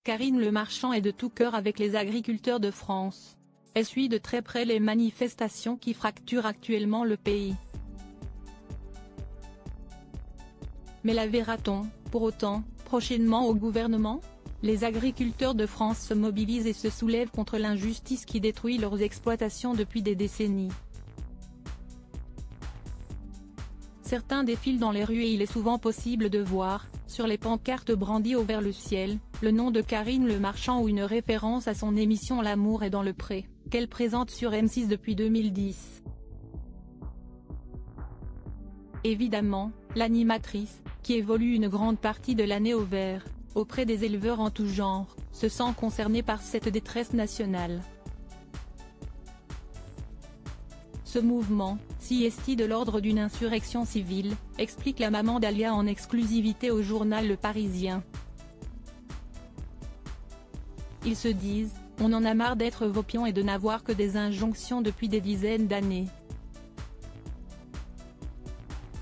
Karine Le Marchand est de tout cœur avec les agriculteurs de France. Elle suit de très près les manifestations qui fracturent actuellement le pays. Mais la verra-t-on, pour autant, prochainement au gouvernement? Les agriculteurs de France se mobilisent et se soulèvent contre l'injustice qui détruit leurs exploitations depuis des décennies. Certains défilent dans les rues et il est souvent possible de voir, sur les pancartes brandies haut vers le ciel, le nom de Karine Le Marchand ou une référence à son émission L'amour est dans le pré, qu'elle présente sur M6 depuis 2010. Évidemment, l'animatrice, qui évolue une grande partie de l'année au vert, auprès des éleveurs en tout genre, se sent concernée par cette détresse nationale. Ce mouvement, si esti de l'ordre d'une insurrection civile, explique la maman d'Alia en exclusivité au journal Le Parisien. Ils se disent, on en a marre d'être vos pions et de n'avoir que des injonctions depuis des dizaines d'années.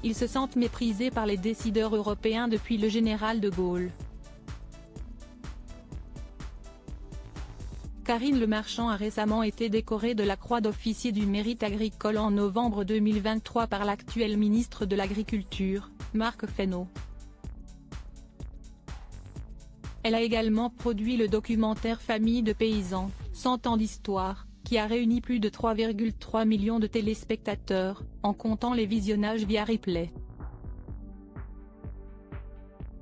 Ils se sentent méprisés par les décideurs européens depuis le général de Gaulle. Karine Le Marchand a récemment été décorée de la Croix d'officier du mérite agricole en novembre 2023 par l'actuel ministre de l'Agriculture, Marc Fesneau. Elle a également produit le documentaire Famille de paysans, 100 ans d'histoire, qui a réuni plus de 3,3 millions de téléspectateurs, en comptant les visionnages via replay.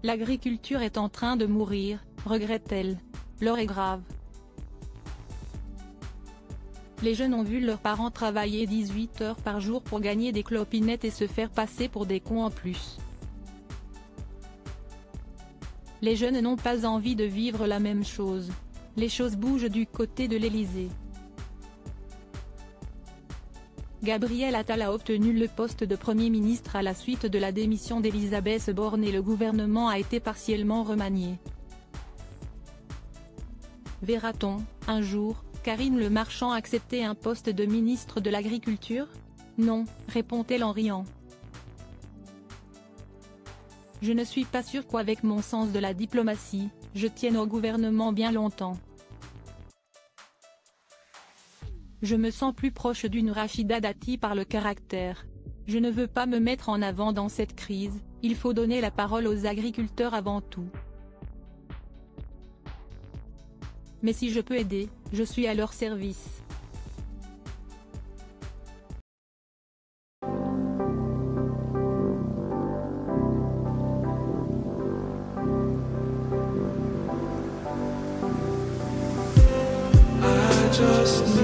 L'agriculture est en train de mourir, regrette-t-elle. L'heure est grave. Les jeunes ont vu leurs parents travailler 18 heures par jour pour gagner des clopinettes et se faire passer pour des cons en plus. Les jeunes n'ont pas envie de vivre la même chose. Les choses bougent du côté de l'Élysée. Gabriel Attal a obtenu le poste de Premier ministre à la suite de la démission d'Elisabeth Borne et le gouvernement a été partiellement remanié. Verra-t-on, un jour, Karine Le Marchand accepter un poste de ministre de l'Agriculture? Non, répond-elle en riant. Je ne suis pas sûre qu'avec mon sens de la diplomatie, je tienne au gouvernement bien longtemps. Je me sens plus proche d'une Rachida Dati par le caractère. Je ne veux pas me mettre en avant dans cette crise, il faut donner la parole aux agriculteurs avant tout. Mais si je peux aider, je suis à leur service. Just